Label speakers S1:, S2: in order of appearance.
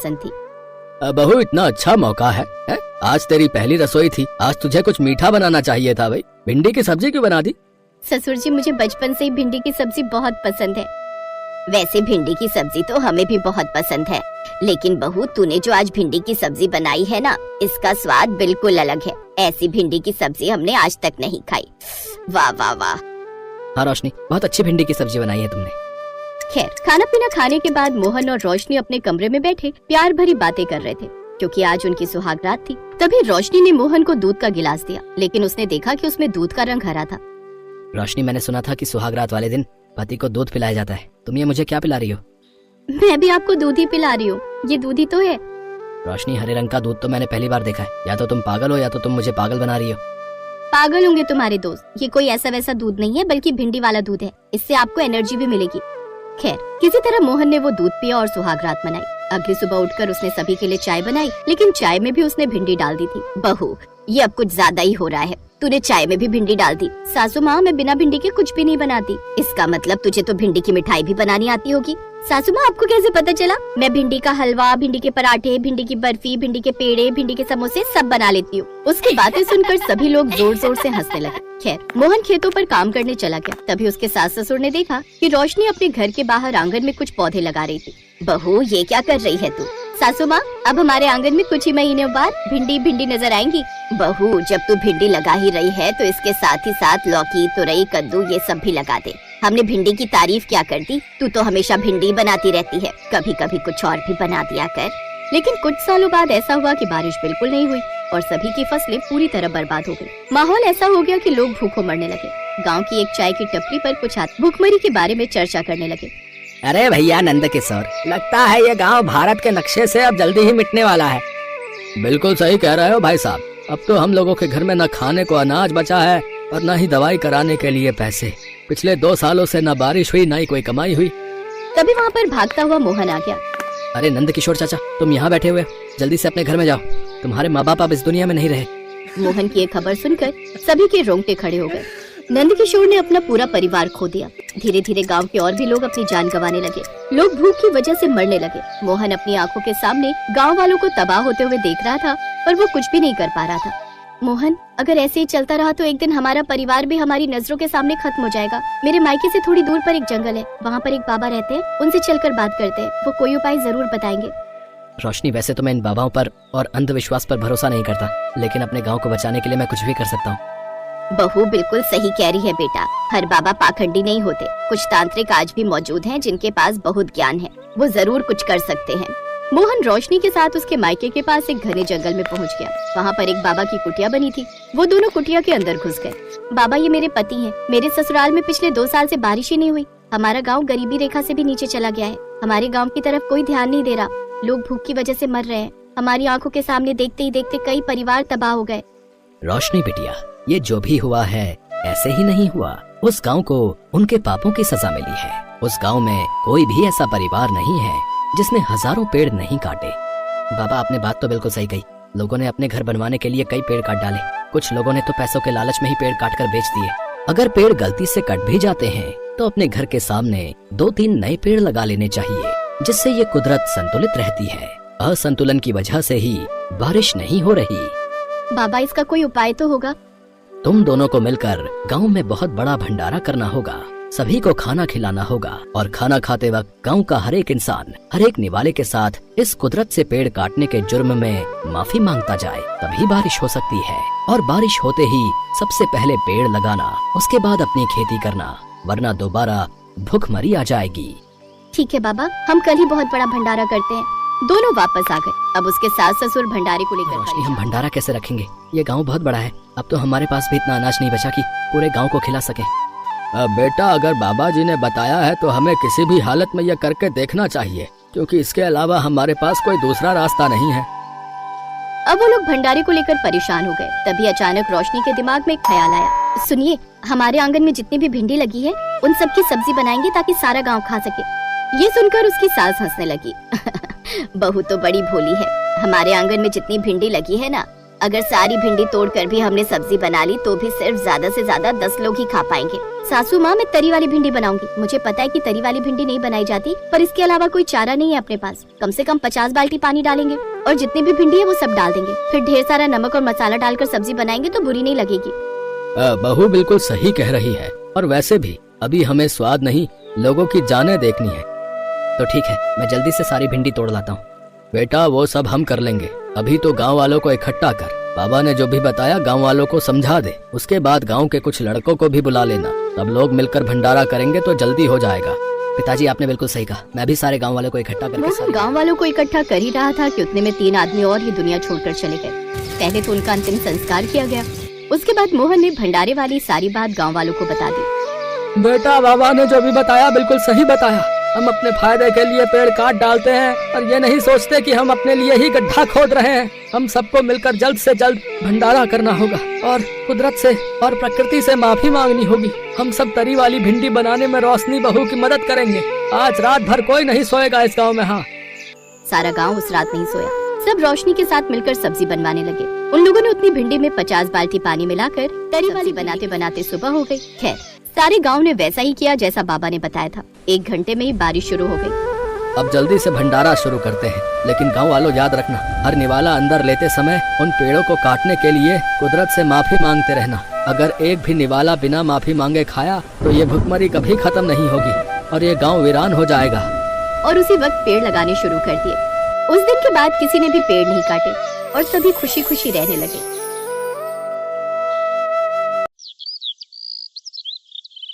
S1: पसंद थी।
S2: बहू इतना अच्छा मौका है? आज तेरी पहली रसोई थी, आज तुझे कुछ मीठा बनाना चाहिए था भाई। भिंडी की सब्जी क्यों बना दी?
S1: ससुर जी मुझे बचपन से ही भिंडी की सब्जी बहुत पसंद है। वैसे भिंडी की सब्जी तो हमें भी बहुत पसंद है, लेकिन बहू तूने जो आज भिंडी की सब्जी बनाई है ना, इसका स्वाद बिल्कुल अलग है। ऐसी भिंडी की सब्जी हमने आज तक नहीं खाई। वाह वाह वाह।
S2: हाँ रोशनी, बहुत अच्छी भिंडी की सब्जी बनाई है तुमने।
S1: खैर, खाना पीना खाने के बाद मोहन और रोशनी अपने कमरे में बैठे प्यार भरी बातें कर रहे थे, क्योंकि आज उनकी सुहाग रात थी। तभी रोशनी ने मोहन को दूध का गिलास दिया, लेकिन उसने देखा कि उसमें दूध का रंग हरा था।
S2: रोशनी, मैंने सुना था कि सुहाग रात वाले दिन पति को दूध पिलाया जाता है, तुम ये मुझे क्या पिला रही हो?
S1: मैं भी आपको दूध ही पिला रही हूँ, ये दूध ही तो है।
S2: रोशनी, हरे रंग का दूध तो मैंने पहली बार देखा है। या तो तुम पागल हो या तो तुम मुझे पागल बना रही हो।
S1: पागल होंगे तुम्हारे दोस्त, ये कोई ऐसा वैसा दूध नहीं है, बल्कि भिंडी वाला दूध है। इससे आपको एनर्जी भी मिलेगी। खैर, किसी तरह मोहन ने वो दूध पिया और सुहाग रात मनाई। अगली सुबह उठकर उसने सभी के लिए चाय बनाई, लेकिन चाय में भी उसने भिंडी डाल दी थी। बहू, ये अब कुछ ज्यादा ही हो रहा है, तूने चाय में भी भिंडी डाल दी। सासू माँ, मैं बिना भिंडी के कुछ भी नहीं बनाती। इसका मतलब तुझे तो भिंडी की मिठाई भी बनानी आती होगी। सासू माँ, आपको कैसे पता चला? मैं भिंडी का हलवा, भिंडी के पराठे, भिंडी की बर्फी, भिंडी के पेड़े, भिंडी के समोसे सब बना लेती हूँ। उसकी बातें सुनकर सभी लोग जोर जोर से हंसने लगे। खैर, मोहन खेतों पर काम करने चला गया। तभी उसके सास ससुर ने देखा कि रोशनी अपने घर के बाहर आंगन में कुछ पौधे लगा रही थी। बहू, ये क्या कर रही है तू? सासू माँ, अब हमारे आंगन में कुछ ही महीनों बाद भिंडी नजर आएंगी। बहू, जब तू भिंडी लगा ही रही है तो इसके साथ ही साथ लौकी, तुरई, कद्दू ये सब भी लगा दे। हमने भिंडी की तारीफ क्या कर दी? तू तो हमेशा भिंडी बनाती रहती है, कभी कभी कुछ और भी बना दिया कर। लेकिन कुछ सालों बाद ऐसा हुआ कि बारिश बिल्कुल नहीं हुई और सभी की फसलें पूरी तरह बर्बाद हो गई। माहौल ऐसा हो गया कि लोग भूखों मरने लगे। गाँव की एक चाय की टपरी पर कुछ आदमी भूखमरी के बारे में चर्चा करने लगे।
S2: अरे भैया नंद किशोर, लगता है ये गांव भारत के नक्शे से अब जल्दी ही मिटने वाला है। बिल्कुल सही कह रहे हो भाई साहब, अब तो हम लोगों के घर में न खाने को अनाज बचा है और न ही दवाई कराने के लिए पैसे। पिछले 2 सालों से न बारिश हुई, न ही कोई कमाई हुई।
S1: तभी वहाँ पर भागता हुआ मोहन आ गया।
S2: अरे नंद किशोर चाचा, तुम यहाँ बैठे हुए, जल्दी से अपने घर में जाओ। तुम्हारे माँ बाप अब इस दुनिया में नहीं रहे।
S1: मोहन की ये खबर सुनकर सभी के रोंगटे खड़े हो गए। नंद किशोर ने अपना पूरा परिवार खो दिया। धीरे धीरे गांव के और भी लोग अपनी जान गंवाने लगे। लोग भूख की वजह से मरने लगे। मोहन अपनी आंखों के सामने गांव वालों को तबाह होते हुए देख रहा था, पर वो कुछ भी नहीं कर पा रहा था। मोहन, अगर ऐसे ही चलता रहा तो एक दिन हमारा परिवार भी हमारी नजरों के सामने खत्म हो जाएगा। मेरे मायके से थोड़ी दूर पर एक जंगल है, वहाँ पर एक बाबा रहते हैं, उनसे चलकर बात करते हैं, वो कोई उपाय जरूर बताएंगे।
S2: रोशनी, वैसे तो मैं इन बाबाओं पर और अंधविश्वास पर भरोसा नहीं करता, लेकिन अपने गाँव को बचाने के लिए मैं कुछ भी कर सकता हूँ।
S1: बहू बिल्कुल सही कह रही है बेटा, हर बाबा पाखंडी नहीं होते। कुछ तांत्रिक आज भी मौजूद हैं जिनके पास बहुत ज्ञान है, वो जरूर कुछ कर सकते हैं। मोहन रोशनी के साथ उसके मायके के पास एक घने जंगल में पहुंच गया। वहाँ पर एक बाबा की कुटिया बनी थी। वो दोनों कुटिया के अंदर घुस गए। बाबा, ये मेरे पति हैं। मेरे ससुराल में पिछले 2 साल से बारिश ही नहीं हुई। हमारा गाँव गरीबी रेखा से भी नीचे चला गया है। हमारे गाँव की तरफ कोई ध्यान नहीं दे रहा। लोग भूख की वजह से मर रहे हैं। हमारी आंखों के सामने देखते ही देखते कई परिवार तबाह हो गए।
S2: रोशनी बिटिया, ये जो भी हुआ है ऐसे ही नहीं हुआ। उस गांव को उनके पापों की सजा मिली है। उस गांव में कोई भी ऐसा परिवार नहीं है जिसने हजारों पेड़ नहीं काटे। बाबा, आपने बात तो बिल्कुल सही कही। लोगों ने अपने घर बनवाने के लिए कई पेड़ काट डाले। कुछ लोगों ने तो पैसों के लालच में ही पेड़ काट कर बेच दिए। अगर पेड़ गलती से कट भी जाते हैं तो अपने घर के सामने 2-3 नए पेड़ लगा लेने चाहिए, जिससे ये कुदरत संतुलित रहती है। असंतुलन की वजह से ही बारिश नहीं हो रही।
S1: बाबा, इसका कोई उपाय तो होगा?
S2: तुम दोनों को मिलकर गांव में बहुत बड़ा भंडारा करना होगा। सभी को खाना खिलाना होगा और खाना खाते वक्त गांव का हर एक इंसान हर एक निवाले के साथ इस कुदरत से पेड़ काटने के जुर्म में माफी मांगता जाए, तभी बारिश हो सकती है। और बारिश होते ही सबसे पहले पेड़ लगाना, उसके बाद अपनी खेती करना, वरना दोबारा भूखमरी आ जाएगी।
S1: ठीक है बाबा, हम कल ही बहुत बड़ा भंडारा करते हैं। दोनों वापस आ गए। अब उसके सास ससुर भंडारे को लेकर
S2: रोशनी, हम भंडारा कैसे रखेंगे? ये गांव बहुत बड़ा है। अब तो हमारे पास भी इतना अनाज नहीं बचा कि पूरे गांव को खिला सके। बेटा, अगर बाबा जी ने बताया है तो हमें किसी भी हालत में यह करके देखना चाहिए, क्योंकि इसके अलावा हमारे पास कोई दूसरा रास्ता नहीं है।
S1: अब वो लोग भंडारे को लेकर परेशान हो गए। तभी अचानक रोशनी के दिमाग में एक ख्याल आया। सुनिए, हमारे आंगन में जितनी भी भिंडी लगी है उन सब की सब्जी बनाएंगे ताकि सारा गाँव खा सके। ये सुनकर उसकी सास हंसने लगी। बहू तो बड़ी भोली है। हमारे आंगन में जितनी भिंडी लगी है ना, अगर सारी भिंडी तोड़कर भी हमने सब्जी बना ली तो भी सिर्फ ज्यादा से ज्यादा 10 लोग ही खा पाएंगे। सासू माँ, मैं तरी वाली भिंडी बनाऊंगी। मुझे पता है कि तरी वाली भिंडी नहीं बनाई जाती, पर इसके अलावा कोई चारा नहीं है अपने पास। कम से कम 50 बाल्टी पानी डालेंगे और जितनी भी भिंडी है वो सब डाल देंगे। फिर ढेर सारा नमक और मसाला डालकर सब्जी बनाएंगे तो बुरी नहीं लगेगी।
S2: बहू बिल्कुल सही कह रही है, और वैसे भी अभी हमें स्वाद नहीं, लोगों की जानें देखनी है। तो ठीक है, मैं जल्दी से सारी भिंडी तोड़ लाता हूँ। बेटा वो सब हम कर लेंगे, अभी तो गांव वालों को इकट्ठा कर। बाबा ने जो भी बताया गांव वालों को समझा दे। उसके बाद गांव के कुछ लड़कों को भी बुला लेना। सब लोग मिलकर भंडारा करेंगे तो जल्दी हो जाएगा। पिताजी आपने बिल्कुल सही कहा, मैं भी सारे गांव वालों को इकट्ठा करके
S1: गांव वालों को इकट्ठा कर ही रहा था कि उतने में 3 आदमी और ही दुनिया छोड़कर चले गए। पहले तो उनका अंतिम संस्कार किया गया, उसके बाद मोहन ने भंडारे वाली सारी बात गाँव वालों को बता दी।
S2: बेटा बाबा ने जो भी बताया बिल्कुल सही बताया। हम अपने फायदे के लिए पेड़ काट डालते हैं और ये नहीं सोचते कि हम अपने लिए ही गड्ढा खोद रहे हैं। हम सबको मिलकर जल्द से जल्द भंडारा करना होगा और कुदरत से और प्रकृति से माफी मांगनी होगी। हम सब तरी वाली भिंडी बनाने में रोशनी बहू की मदद करेंगे। आज रात भर कोई नहीं सोएगा इस गाँव में। हाँ,
S1: सारा गाँव उस रात नहीं सोया। सब रोशनी के साथ मिलकर सब्जी बनवाने लगे। उन लोगों ने उतनी भिंडी में 50 बाल्टी पानी मिलाकर तरी वाली बनाते बनाते सुबह हो गई। खैर, सारे गांव ने वैसा ही किया जैसा बाबा ने बताया था। 1 घंटे में ही बारिश शुरू हो गई।
S2: अब जल्दी से भंडारा शुरू करते हैं, लेकिन गांव वालों याद रखना, हर निवाला अंदर लेते समय उन पेड़ों को काटने के लिए कुदरत से माफी मांगते रहना। अगर एक भी निवाला बिना माफी मांगे खाया तो ये भुखमरी कभी खत्म नहीं होगी और ये गाँव वीरान हो जाएगा।
S1: और उसी वक्त पेड़ लगाने शुरू कर दिए। उस दिन के बाद किसी ने भी पेड़ नहीं काटे और सभी खुशी खुशी रहने लगे।